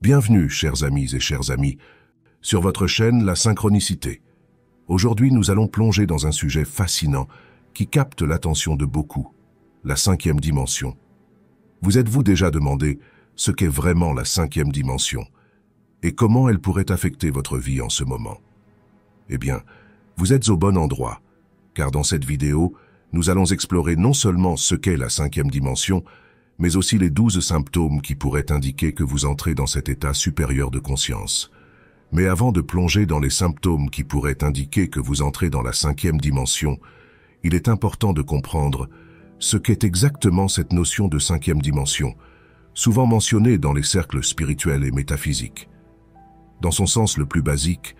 Bienvenue, chers amis et chères amies, sur votre chaîne La Synchronicité. Aujourd'hui, nous allons plonger dans un sujet fascinant qui capte l'attention de beaucoup, la cinquième dimension. Vous êtes-vous déjà demandé ce qu'est vraiment la cinquième dimension et comment elle pourrait affecter votre vie en ce moment? Eh bien, vous êtes au bon endroit, car dans cette vidéo, nous allons explorer non seulement ce qu'est la cinquième dimension, mais aussi les 12 symptômes qui pourraient indiquer que vous entrez dans cet état supérieur de conscience. Mais avant de plonger dans les symptômes qui pourraient indiquer que vous entrez dans la cinquième dimension, il est important de comprendre ce qu'est exactement cette notion de cinquième dimension, souvent mentionnée dans les cercles spirituels et métaphysiques. Dans son sens le plus basique,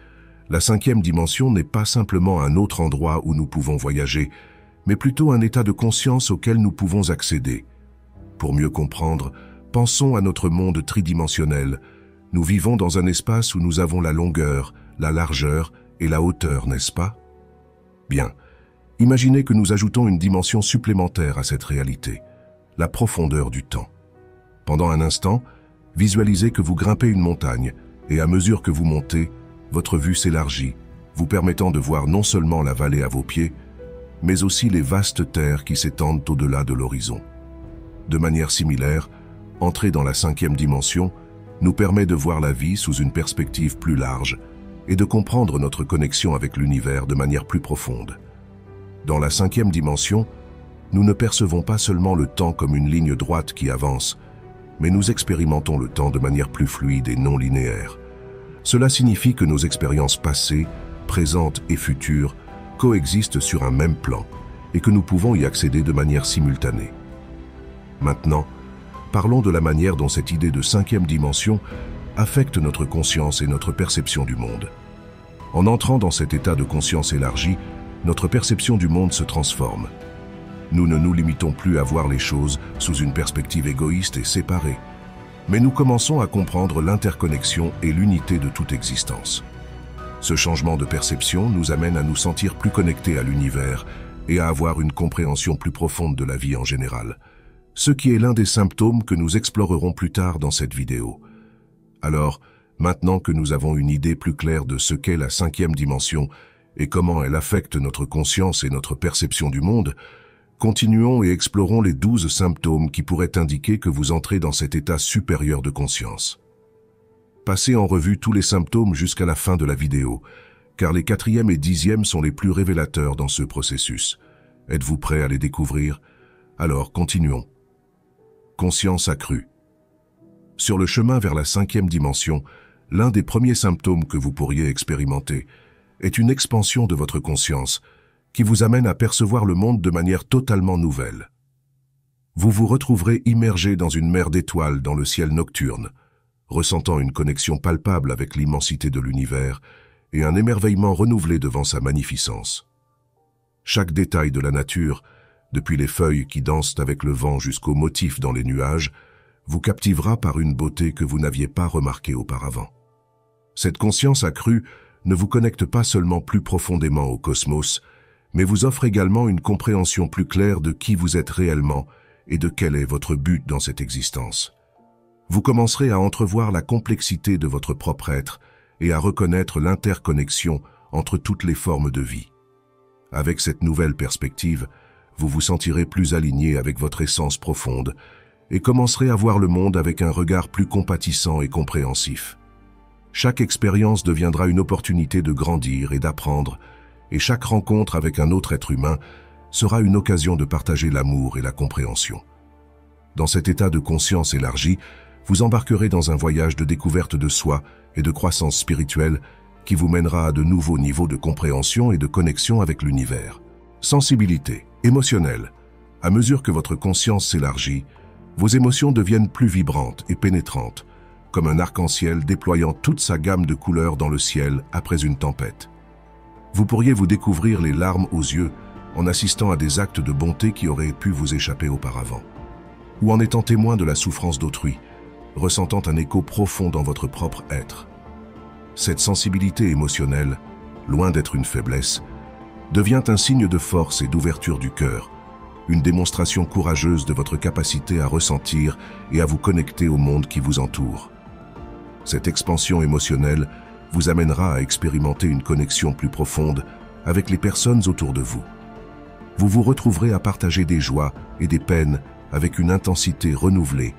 la cinquième dimension n'est pas simplement un autre endroit où nous pouvons voyager, mais plutôt un état de conscience auquel nous pouvons accéder. Pour mieux comprendre, pensons à notre monde tridimensionnel. Nous vivons dans un espace où nous avons la longueur, la largeur et la hauteur, n'est-ce pas? Bien, imaginez que nous ajoutons une dimension supplémentaire à cette réalité, la profondeur du temps. Pendant un instant, visualisez que vous grimpez une montagne et à mesure que vous montez, votre vue s'élargit, vous permettant de voir non seulement la vallée à vos pieds, mais aussi les vastes terres qui s'étendent au-delà de l'horizon. De manière similaire, entrer dans la cinquième dimension nous permet de voir la vie sous une perspective plus large et de comprendre notre connexion avec l'univers de manière plus profonde. Dans la cinquième dimension, nous ne percevons pas seulement le temps comme une ligne droite qui avance, mais nous expérimentons le temps de manière plus fluide et non linéaire. Cela signifie que nos expériences passées, présentes et futures coexistent sur un même plan et que nous pouvons y accéder de manière simultanée. Maintenant, parlons de la manière dont cette idée de cinquième dimension affecte notre conscience et notre perception du monde. En entrant dans cet état de conscience élargie, notre perception du monde se transforme. Nous ne nous limitons plus à voir les choses sous une perspective égoïste et séparée, mais nous commençons à comprendre l'interconnexion et l'unité de toute existence. Ce changement de perception nous amène à nous sentir plus connectés à l'univers et à avoir une compréhension plus profonde de la vie en général, ce qui est l'un des symptômes que nous explorerons plus tard dans cette vidéo. Alors, maintenant que nous avons une idée plus claire de ce qu'est la cinquième dimension et comment elle affecte notre conscience et notre perception du monde, continuons et explorons les 12 symptômes qui pourraient indiquer que vous entrez dans cet état supérieur de conscience. Passez en revue tous les symptômes jusqu'à la fin de la vidéo, car les 4e et 10e sont les plus révélateurs dans ce processus. Êtes-vous prêt à les découvrir? Alors, continuons. Conscience accrue. Sur le chemin vers la cinquième dimension, l'un des premiers symptômes que vous pourriez expérimenter est une expansion de votre conscience qui vous amène à percevoir le monde de manière totalement nouvelle. Vous vous retrouverez immergé dans une mer d'étoiles dans le ciel nocturne, ressentant une connexion palpable avec l'immensité de l'univers et un émerveillement renouvelé devant sa magnificence. Chaque détail de la nature, depuis les feuilles qui dansent avec le vent jusqu'aux motifs dans les nuages, vous captivera par une beauté que vous n'aviez pas remarquée auparavant. Cette conscience accrue ne vous connecte pas seulement plus profondément au cosmos, mais vous offre également une compréhension plus claire de qui vous êtes réellement et de quel est votre but dans cette existence. Vous commencerez à entrevoir la complexité de votre propre être et à reconnaître l'interconnexion entre toutes les formes de vie. Avec cette nouvelle perspective, vous vous sentirez plus aligné avec votre essence profonde et commencerez à voir le monde avec un regard plus compatissant et compréhensif. Chaque expérience deviendra une opportunité de grandir et d'apprendre, et chaque rencontre avec un autre être humain sera une occasion de partager l'amour et la compréhension. Dans cet état de conscience élargie, vous embarquerez dans un voyage de découverte de soi et de croissance spirituelle qui vous mènera à de nouveaux niveaux de compréhension et de connexion avec l'univers. Sensibilité émotionnelle. À mesure que votre conscience s'élargit, vos émotions deviennent plus vibrantes et pénétrantes, comme un arc-en-ciel déployant toute sa gamme de couleurs dans le ciel après une tempête. Vous pourriez vous découvrir les larmes aux yeux en assistant à des actes de bonté qui auraient pu vous échapper auparavant, ou en étant témoin de la souffrance d'autrui, ressentant un écho profond dans votre propre être. Cette sensibilité émotionnelle, loin d'être une faiblesse, devient un signe de force et d'ouverture du cœur, une démonstration courageuse de votre capacité à ressentir et à vous connecter au monde qui vous entoure. Cette expansion émotionnelle vous amènera à expérimenter une connexion plus profonde avec les personnes autour de vous. Vous vous retrouverez à partager des joies et des peines avec une intensité renouvelée,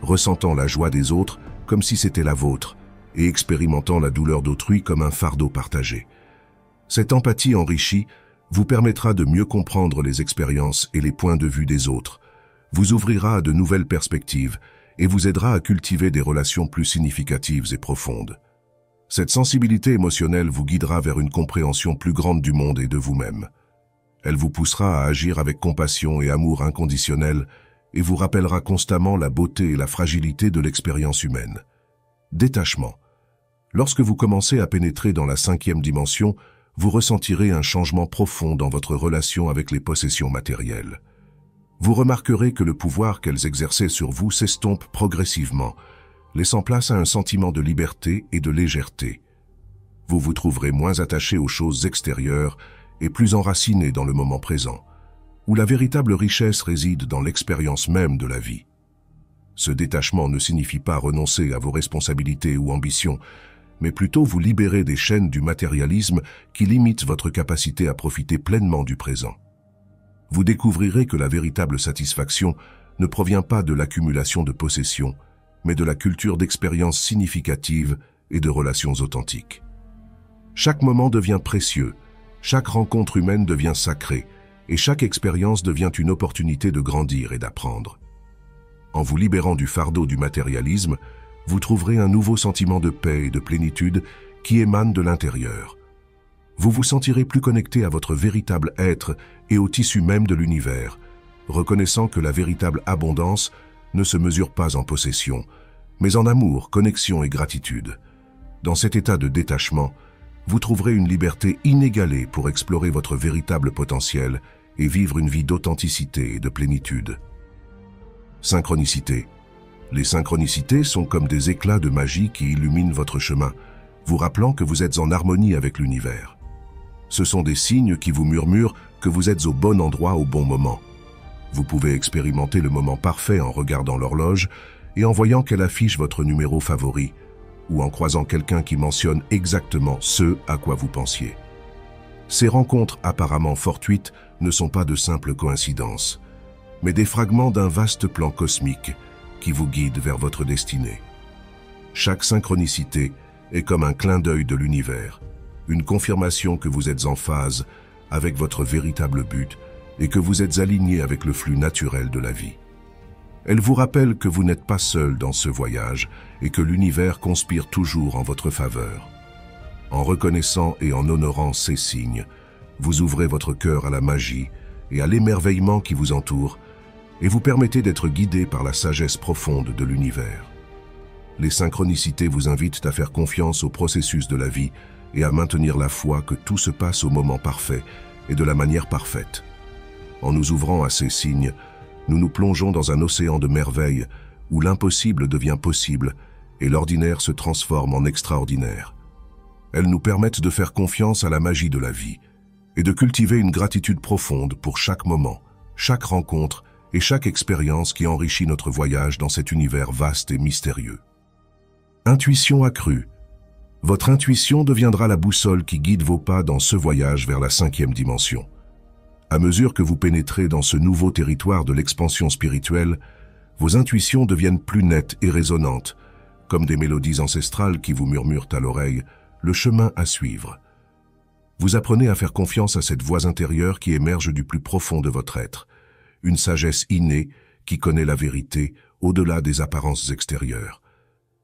ressentant la joie des autres comme si c'était la vôtre et expérimentant la douleur d'autrui comme un fardeau partagé. Cette empathie enrichie vous permettra de mieux comprendre les expériences et les points de vue des autres, vous ouvrira à de nouvelles perspectives et vous aidera à cultiver des relations plus significatives et profondes. Cette sensibilité émotionnelle vous guidera vers une compréhension plus grande du monde et de vous-même. Elle vous poussera à agir avec compassion et amour inconditionnel et vous rappellera constamment la beauté et la fragilité de l'expérience humaine. Détachement. Lorsque vous commencez à pénétrer dans la 5e dimension, vous ressentirez un changement profond dans votre relation avec les possessions matérielles. Vous remarquerez que le pouvoir qu'elles exerçaient sur vous s'estompe progressivement, laissant place à un sentiment de liberté et de légèreté. Vous vous trouverez moins attaché aux choses extérieures et plus enraciné dans le moment présent, où la véritable richesse réside dans l'expérience même de la vie. Ce détachement ne signifie pas renoncer à vos responsabilités ou ambitions, mais plutôt vous libérer des chaînes du matérialisme qui limitent votre capacité à profiter pleinement du présent. Vous découvrirez que la véritable satisfaction ne provient pas de l'accumulation de possessions, mais de la culture d'expériences significatives et de relations authentiques. Chaque moment devient précieux, chaque rencontre humaine devient sacrée, et chaque expérience devient une opportunité de grandir et d'apprendre. En vous libérant du fardeau du matérialisme, vous trouverez un nouveau sentiment de paix et de plénitude qui émane de l'intérieur. Vous vous sentirez plus connecté à votre véritable être et au tissu même de l'univers, reconnaissant que la véritable abondance ne se mesure pas en possession, mais en amour, connexion et gratitude. Dans cet état de détachement, vous trouverez une liberté inégalée pour explorer votre véritable potentiel et vivre une vie d'authenticité et de plénitude. Synchronicité. Les synchronicités sont comme des éclats de magie qui illuminent votre chemin, vous rappelant que vous êtes en harmonie avec l'univers. Ce sont des signes qui vous murmurent que vous êtes au bon endroit au bon moment. Vous pouvez expérimenter le moment parfait en regardant l'horloge et en voyant qu'elle affiche votre numéro favori, ou en croisant quelqu'un qui mentionne exactement ce à quoi vous pensiez. Ces rencontres apparemment fortuites ne sont pas de simples coïncidences, mais des fragments d'un vaste plan cosmique qui vous guide vers votre destinée. Chaque synchronicité est comme un clin d'œil de l'univers, une confirmation que vous êtes en phase avec votre véritable but et que vous êtes aligné avec le flux naturel de la vie. Elle vous rappelle que vous n'êtes pas seul dans ce voyage et que l'univers conspire toujours en votre faveur. En reconnaissant et en honorant ces signes, vous ouvrez votre cœur à la magie et à l'émerveillement qui vous entoure et vous permettez d'être guidé par la sagesse profonde de l'univers. Les synchronicités vous invitent à faire confiance au processus de la vie et à maintenir la foi que tout se passe au moment parfait et de la manière parfaite. En nous ouvrant à ces signes, nous nous plongeons dans un océan de merveilles où l'impossible devient possible et l'ordinaire se transforme en extraordinaire. Elles nous permettent de faire confiance à la magie de la vie et de cultiver une gratitude profonde pour chaque moment, chaque rencontre et chaque expérience qui enrichit notre voyage dans cet univers vaste et mystérieux. Intuition accrue. Votre intuition deviendra la boussole qui guide vos pas dans ce voyage vers la 5e dimension. À mesure que vous pénétrez dans ce nouveau territoire de l'expansion spirituelle, vos intuitions deviennent plus nettes et résonnantes, comme des mélodies ancestrales qui vous murmurent à l'oreille le chemin à suivre. Vous apprenez à faire confiance à cette voix intérieure qui émerge du plus profond de votre être, une sagesse innée qui connaît la vérité au-delà des apparences extérieures.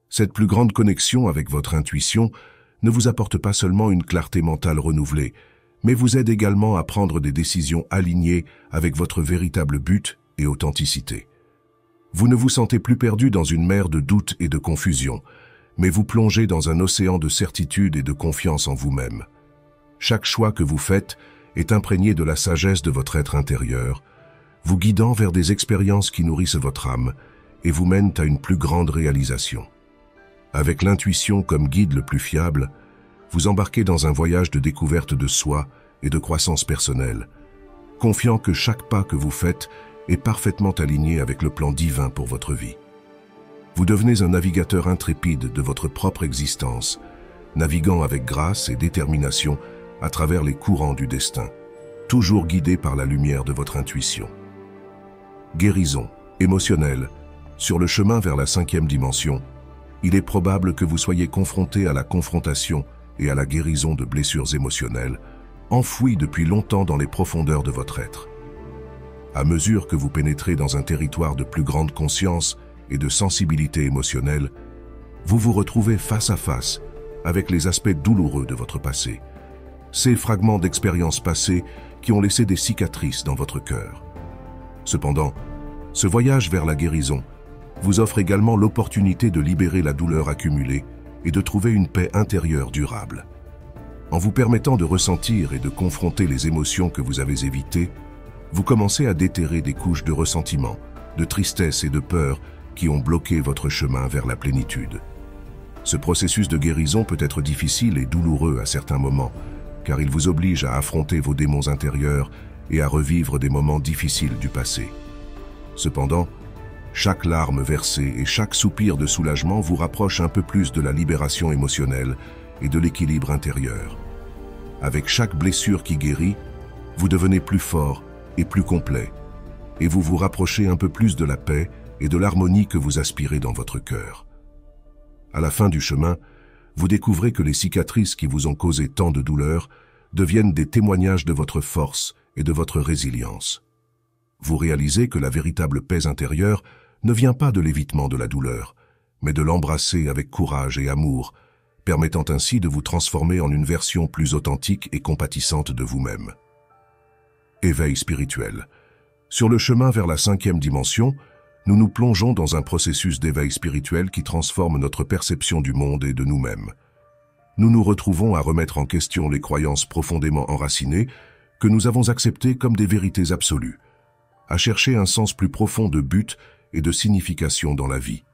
Cette plus grande connexion avec votre intuition ne vous apporte pas seulement une clarté mentale renouvelée, mais vous aide également à prendre des décisions alignées avec votre véritable but et authenticité. Vous ne vous sentez plus perdu dans une mer de doutes et de confusion, mais vous plongez dans un océan de certitude et de confiance en vous-même. Chaque choix que vous faites est imprégné de la sagesse de votre être intérieur, vous guidant vers des expériences qui nourrissent votre âme et vous mènent à une plus grande réalisation. Avec l'intuition comme guide le plus fiable, vous embarquez dans un voyage de découverte de soi et de croissance personnelle, confiant que chaque pas que vous faites est parfaitement aligné avec le plan divin pour votre vie. Vous devenez un navigateur intrépide de votre propre existence, naviguant avec grâce et détermination à travers les courants du destin, toujours guidé par la lumière de votre intuition. Guérison émotionnelle. Sur le chemin vers la 5e dimension, il est probable que vous soyez confronté à la confrontation et à la guérison de blessures émotionnelles, enfouies depuis longtemps dans les profondeurs de votre être. À mesure que vous pénétrez dans un territoire de plus grande conscience et de sensibilité émotionnelle, vous vous retrouvez face à face avec les aspects douloureux de votre passé, ces fragments d'expériences passées qui ont laissé des cicatrices dans votre cœur. Cependant, ce voyage vers la guérison vous offre également l'opportunité de libérer la douleur accumulée et de trouver une paix intérieure durable. En vous permettant de ressentir et de confronter les émotions que vous avez évitées, vous commencez à déterrer des couches de ressentiment, de tristesse et de peur qui ont bloqué votre chemin vers la plénitude. Ce processus de guérison peut être difficile et douloureux à certains moments, car il vous oblige à affronter vos démons intérieurs et à revivre des moments difficiles du passé. Cependant, chaque larme versée et chaque soupir de soulagement vous rapproche un peu plus de la libération émotionnelle et de l'équilibre intérieur. Avec chaque blessure qui guérit, vous devenez plus fort et plus complet, et vous vous rapprochez un peu plus de la paix et de l'harmonie que vous aspirez dans votre cœur. À la fin du chemin, vous découvrez que les cicatrices qui vous ont causé tant de douleur deviennent des témoignages de votre force et de votre résilience. Vous réalisez que la véritable paix intérieure ne vient pas de l'évitement de la douleur, mais de l'embrasser avec courage et amour, permettant ainsi de vous transformer en une version plus authentique et compatissante de vous-même. Éveil spirituel. Sur le chemin vers la 5e dimension, nous nous plongeons dans un processus d'éveil spirituel qui transforme notre perception du monde et de nous-mêmes. Nous nous retrouvons à remettre en question les croyances profondément enracinées que nous avons acceptées comme des vérités absolues, à chercher un sens plus profond de but et de signification dans la vie.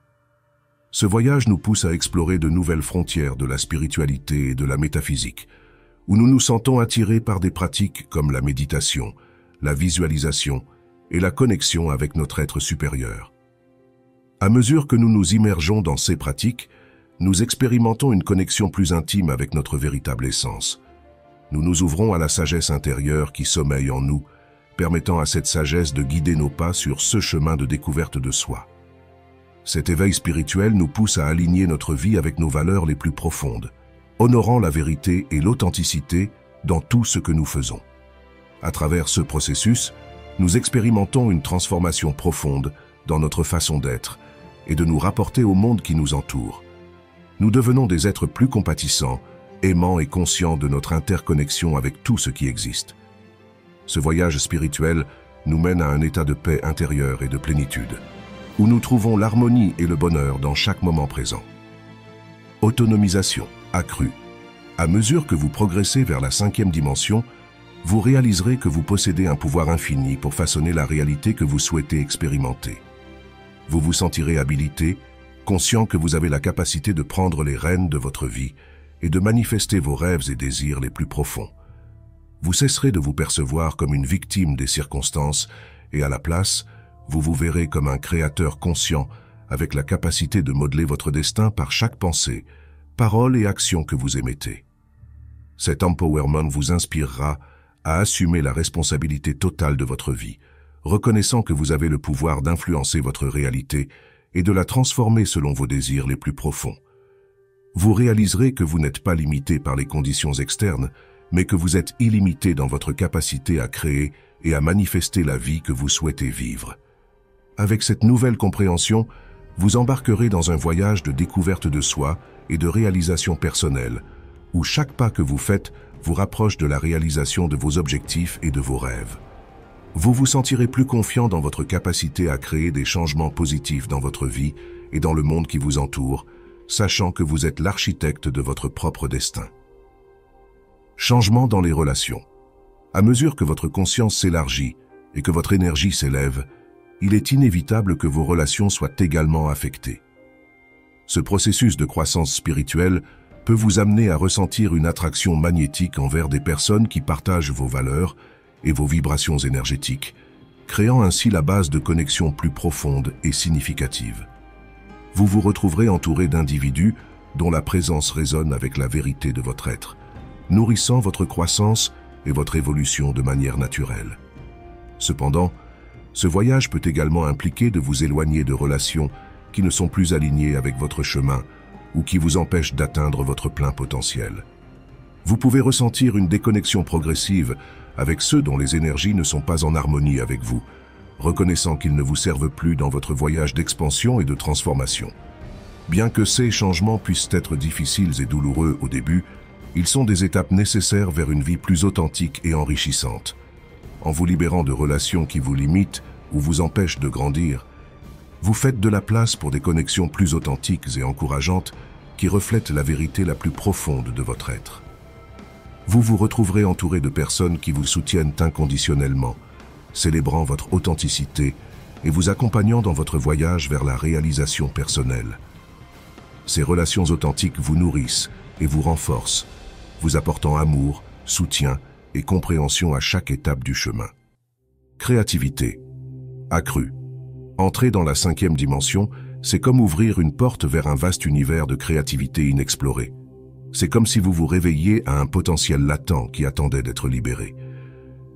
Ce voyage nous pousse à explorer de nouvelles frontières de la spiritualité et de la métaphysique, où nous nous sentons attirés par des pratiques comme la méditation, la visualisation et la connexion avec notre être supérieur. À mesure que nous nous immergeons dans ces pratiques, nous expérimentons une connexion plus intime avec notre véritable essence. Nous nous ouvrons à la sagesse intérieure qui sommeille en nous, permettant à cette sagesse de guider nos pas sur ce chemin de découverte de soi. Cet éveil spirituel nous pousse à aligner notre vie avec nos valeurs les plus profondes, honorant la vérité et l'authenticité dans tout ce que nous faisons. À travers ce processus, nous expérimentons une transformation profonde dans notre façon d'être et de nous rapporter au monde qui nous entoure. Nous devenons des êtres plus compatissants, aimants et conscients de notre interconnexion avec tout ce qui existe. Ce voyage spirituel nous mène à un état de paix intérieure et de plénitude, où nous trouvons l'harmonie et le bonheur dans chaque moment présent. Autonomisation accrue. À mesure que vous progressez vers la 5e dimension, vous réaliserez que vous possédez un pouvoir infini pour façonner la réalité que vous souhaitez expérimenter. Vous vous sentirez habilité, conscient que vous avez la capacité de prendre les rênes de votre vie et de manifester vos rêves et désirs les plus profonds. Vous cesserez de vous percevoir comme une victime des circonstances et à la place, vous vous verrez comme un créateur conscient avec la capacité de modeler votre destin par chaque pensée, parole et action que vous émettez. Cet empowerment vous inspirera à assumer la responsabilité totale de votre vie, reconnaissant que vous avez le pouvoir d'influencer votre réalité et de la transformer selon vos désirs les plus profonds. Vous réaliserez que vous n'êtes pas limité par les conditions externes, mais que vous êtes illimité dans votre capacité à créer et à manifester la vie que vous souhaitez vivre. Avec cette nouvelle compréhension, vous embarquerez dans un voyage de découverte de soi et de réalisation personnelle, où chaque pas que vous faites vous rapproche de la réalisation de vos objectifs et de vos rêves. Vous vous sentirez plus confiant dans votre capacité à créer des changements positifs dans votre vie et dans le monde qui vous entoure, sachant que vous êtes l'architecte de votre propre destin. Changement dans les relations. À mesure que votre conscience s'élargit et que votre énergie s'élève, il est inévitable que vos relations soient également affectées. Ce processus de croissance spirituelle peut vous amener à ressentir une attraction magnétique envers des personnes qui partagent vos valeurs et vos vibrations énergétiques, créant ainsi la base de connexions plus profondes et significatives. vous vous retrouverez entouré d'individus dont la présence résonne avec la vérité de votre être, nourrissant votre croissance et votre évolution de manière naturelle. Cependant, ce voyage peut également impliquer de vous éloigner de relations qui ne sont plus alignées avec votre chemin ou qui vous empêchent d'atteindre votre plein potentiel. Vous pouvez ressentir une déconnexion progressive avec ceux dont les énergies ne sont pas en harmonie avec vous, reconnaissant qu'ils ne vous servent plus dans votre voyage d'expansion et de transformation. Bien que ces changements puissent être difficiles et douloureux au début, ils sont des étapes nécessaires vers une vie plus authentique et enrichissante. En vous libérant de relations qui vous limitent ou vous empêchent de grandir, vous faites de la place pour des connexions plus authentiques et encourageantes qui reflètent la vérité la plus profonde de votre être. Vous vous retrouverez entouré de personnes qui vous soutiennent inconditionnellement, célébrant votre authenticité et vous accompagnant dans votre voyage vers la réalisation personnelle. Ces relations authentiques vous nourrissent et vous renforcent, vous apportant amour, soutien et compréhension à chaque étape du chemin. Créativité accrue. Entrer dans la 5e dimension, c'est comme ouvrir une porte vers un vaste univers de créativité inexplorée. C'est comme si vous vous réveilliez à un potentiel latent qui attendait d'être libéré.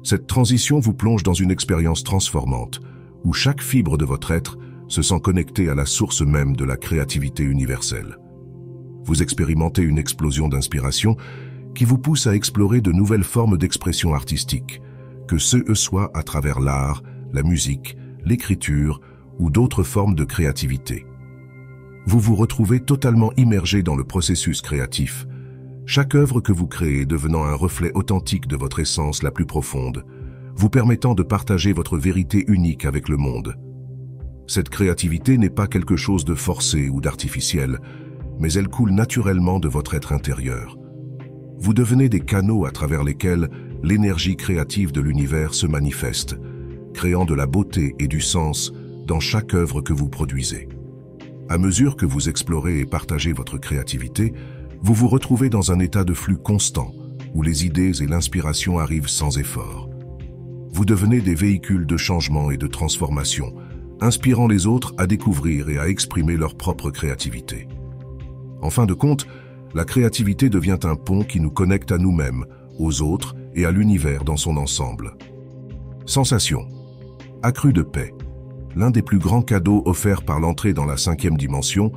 Cette transition vous plonge dans une expérience transformante, où chaque fibre de votre être se sent connectée à la source même de la créativité universelle. Vous expérimentez une explosion d'inspiration qui vous pousse à explorer de nouvelles formes d'expression artistique, que ce soit à travers l'art, la musique, l'écriture ou d'autres formes de créativité. Vous vous retrouvez totalement immergé dans le processus créatif, chaque œuvre que vous créez devenant un reflet authentique de votre essence la plus profonde, vous permettant de partager votre vérité unique avec le monde. Cette créativité n'est pas quelque chose de forcé ou d'artificiel, mais elle coule naturellement de votre être intérieur. Vous devenez des canaux à travers lesquels l'énergie créative de l'univers se manifeste, créant de la beauté et du sens dans chaque œuvre que vous produisez. À mesure que vous explorez et partagez votre créativité, vous vous retrouvez dans un état de flux constant, où les idées et l'inspiration arrivent sans effort. Vous devenez des véhicules de changement et de transformation, inspirant les autres à découvrir et à exprimer leur propre créativité. En fin de compte, la créativité devient un pont qui nous connecte à nous-mêmes, aux autres et à l'univers dans son ensemble. Sensation accrue de paix. L'un des plus grands cadeaux offerts par l'entrée dans la 5e dimension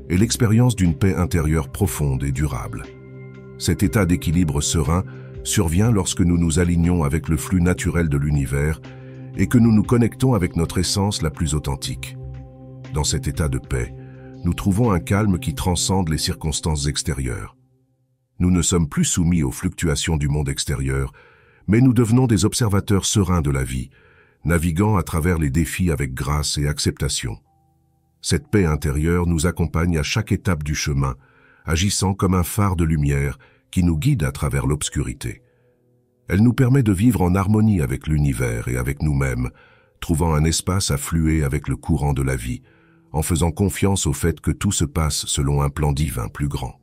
est l'expérience d'une paix intérieure profonde et durable. Cet état d'équilibre serein survient lorsque nous nous alignons avec le flux naturel de l'univers et que nous nous connectons avec notre essence la plus authentique. Dans cet état de paix, nous trouvons un calme qui transcende les circonstances extérieures. Nous ne sommes plus soumis aux fluctuations du monde extérieur, mais nous devenons des observateurs sereins de la vie, naviguant à travers les défis avec grâce et acceptation. Cette paix intérieure nous accompagne à chaque étape du chemin, agissant comme un phare de lumière qui nous guide à travers l'obscurité. Elle nous permet de vivre en harmonie avec l'univers et avec nous-mêmes, trouvant un espace à fluer avec le courant de la vie, en faisant confiance au fait que tout se passe selon un plan divin plus grand.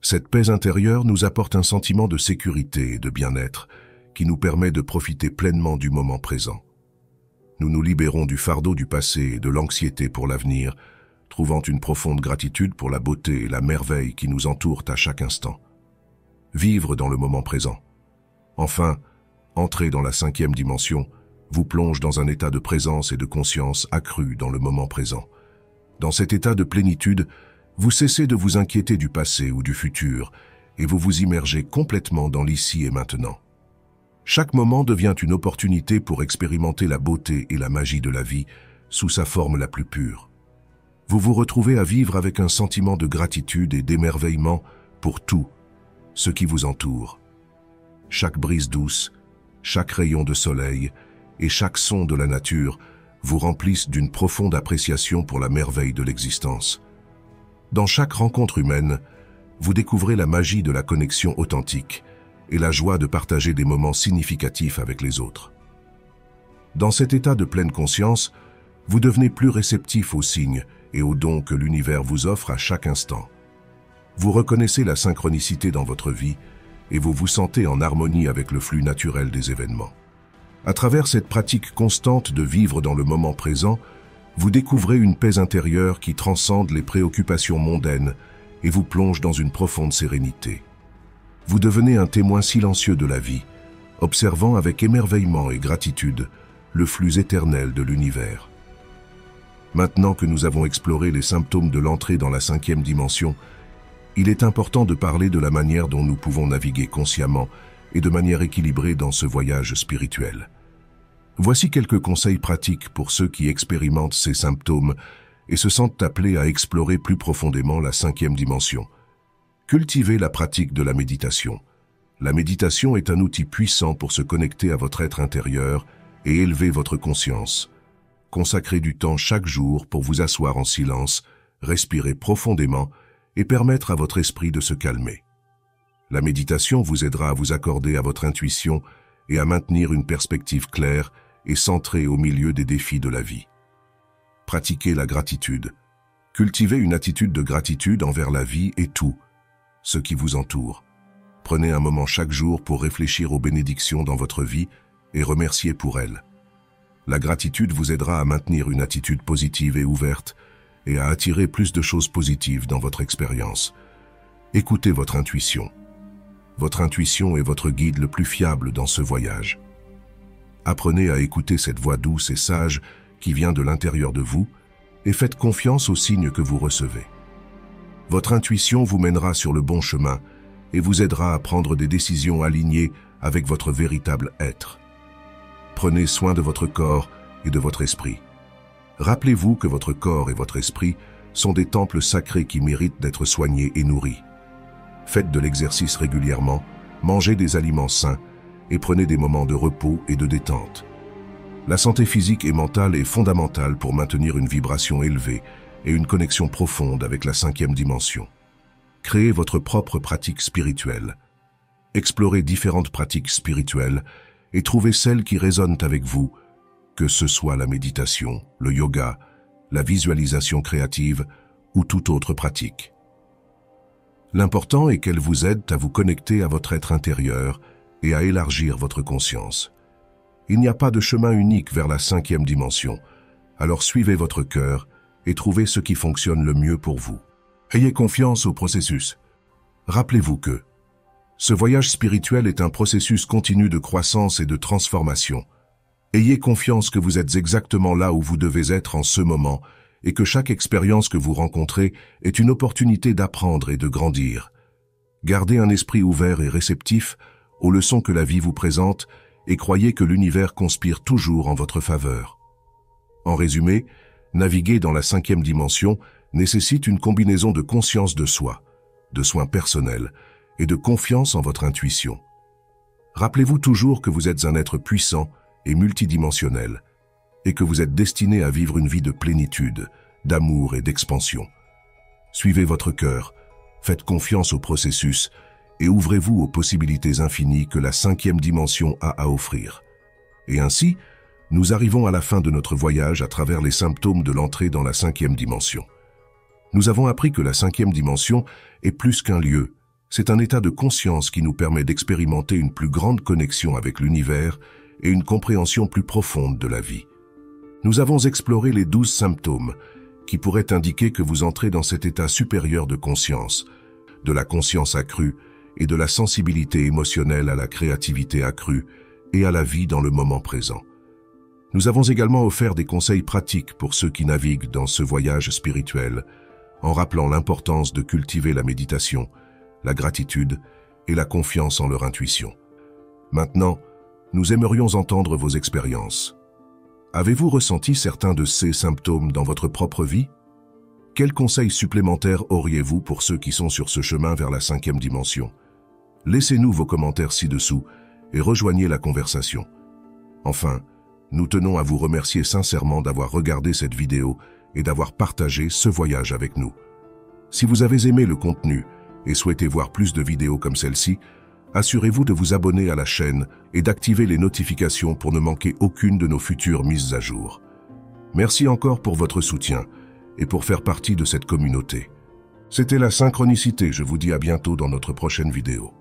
Cette paix intérieure nous apporte un sentiment de sécurité et de bien-être qui nous permet de profiter pleinement du moment présent. Nous nous libérons du fardeau du passé et de l'anxiété pour l'avenir, trouvant une profonde gratitude pour la beauté et la merveille qui nous entourent à chaque instant. Vivre dans le moment présent. Enfin, entrer dans la 5e dimension vous plonge dans un état de présence et de conscience accru dans le moment présent. Dans cet état de plénitude, vous cessez de vous inquiéter du passé ou du futur et vous vous immergez complètement dans l'ici et maintenant. Chaque moment devient une opportunité pour expérimenter la beauté et la magie de la vie sous sa forme la plus pure. Vous vous retrouvez à vivre avec un sentiment de gratitude et d'émerveillement pour tout ce qui vous entoure. Chaque brise douce, chaque rayon de soleil et chaque son de la nature vous remplissent d'une profonde appréciation pour la merveille de l'existence. Dans chaque rencontre humaine, vous découvrez la magie de la connexion authentique et la joie de partager des moments significatifs avec les autres. Dans cet état de pleine conscience, vous devenez plus réceptif aux signes et aux dons que l'univers vous offre à chaque instant. Vous reconnaissez la synchronicité dans votre vie et vous vous sentez en harmonie avec le flux naturel des événements. À travers cette pratique constante de vivre dans le moment présent, Vous découvrez une paix intérieure qui transcende les préoccupations mondaines et vous plonge dans une profonde sérénité. Vous devenez un témoin silencieux de la vie, observant avec émerveillement et gratitude le flux éternel de l'univers. Maintenant que nous avons exploré les symptômes de l'entrée dans la 5e dimension, il est important de parler de la manière dont nous pouvons naviguer consciemment et de manière équilibrée dans ce voyage spirituel. Voici quelques conseils pratiques pour ceux qui expérimentent ces symptômes et se sentent appelés à explorer plus profondément la 5e dimension. Cultivez la pratique de la méditation. La méditation est un outil puissant pour se connecter à votre être intérieur et élever votre conscience. Consacrez du temps chaque jour pour vous asseoir en silence, respirer profondément et permettre à votre esprit de se calmer. La méditation vous aidera à vous accorder à votre intuition et à maintenir une perspective claire et centrée au milieu des défis de la vie. Pratiquez la gratitude. Cultivez une attitude de gratitude envers la vie et tout, ce qui vous entoure. Prenez un moment chaque jour pour réfléchir aux bénédictions dans votre vie et remercier pour elles. La gratitude vous aidera à maintenir une attitude positive et ouverte et à attirer plus de choses positives dans votre expérience. Écoutez votre intuition. Votre intuition est votre guide le plus fiable dans ce voyage. Apprenez à écouter cette voix douce et sage qui vient de l'intérieur de vous et faites confiance aux signes que vous recevez. Votre intuition vous mènera sur le bon chemin et vous aidera à prendre des décisions alignées avec votre véritable être. Prenez soin de votre corps et de votre esprit. Rappelez-vous que votre corps et votre esprit sont des temples sacrés qui méritent d'être soignés et nourris. Faites de l'exercice régulièrement, mangez des aliments sains et prenez des moments de repos et de détente. La santé physique et mentale est fondamentale pour maintenir une vibration élevée et une connexion profonde avec la 5e dimension. Créez votre propre pratique spirituelle. Explorez différentes pratiques spirituelles et trouvez celles qui résonnent avec vous, que ce soit la méditation, le yoga, la visualisation créative ou toute autre pratique. L'important est qu'elles vous aident à vous connecter à votre être intérieur et à élargir votre conscience. Il n'y a pas de chemin unique vers la 5e dimension, alors suivez votre cœur et trouvez ce qui fonctionne le mieux pour vous. Ayez confiance au processus. Rappelez-vous que ce voyage spirituel est un processus continu de croissance et de transformation. Ayez confiance que vous êtes exactement là où vous devez être en ce moment et que chaque expérience que vous rencontrez est une opportunité d'apprendre et de grandir. Gardez un esprit ouvert et réceptif aux leçons que la vie vous présente et croyez que l'univers conspire toujours en votre faveur. En résumé, naviguer dans la 5e dimension nécessite une combinaison de conscience de soi, de soins personnels et de confiance en votre intuition. Rappelez-vous toujours que vous êtes un être puissant et multidimensionnel et que vous êtes destiné à vivre une vie de plénitude, d'amour et d'expansion. Suivez votre cœur, faites confiance au processus et ouvrez-vous aux possibilités infinies que la 5e dimension a à offrir. Et ainsi, nous arrivons à la fin de notre voyage à travers les symptômes de l'entrée dans la 5e dimension. Nous avons appris que la 5e dimension est plus qu'un lieu, c'est un état de conscience qui nous permet d'expérimenter une plus grande connexion avec l'univers et une compréhension plus profonde de la vie. Nous avons exploré les 12 symptômes qui pourraient indiquer que vous entrez dans cet état supérieur de conscience, de la conscience accrue et de la sensibilité émotionnelle à la créativité accrue et à la vie dans le moment présent. Nous avons également offert des conseils pratiques pour ceux qui naviguent dans ce voyage spirituel, en rappelant l'importance de cultiver la méditation, la gratitude et la confiance en leur intuition. Maintenant, nous aimerions entendre vos expériences. Avez-vous ressenti certains de ces symptômes dans votre propre vie? Quels conseils supplémentaires auriez-vous pour ceux qui sont sur ce chemin vers la 5e dimension? Laissez-nous vos commentaires ci-dessous et rejoignez la conversation. Enfin, nous tenons à vous remercier sincèrement d'avoir regardé cette vidéo et d'avoir partagé ce voyage avec nous. Si vous avez aimé le contenu et souhaitez voir plus de vidéos comme celle-ci, assurez-vous de vous abonner à la chaîne et d'activer les notifications pour ne manquer aucune de nos futures mises à jour. Merci encore pour votre soutien et pour faire partie de cette communauté. C'était la synchronicité, je vous dis à bientôt dans notre prochaine vidéo.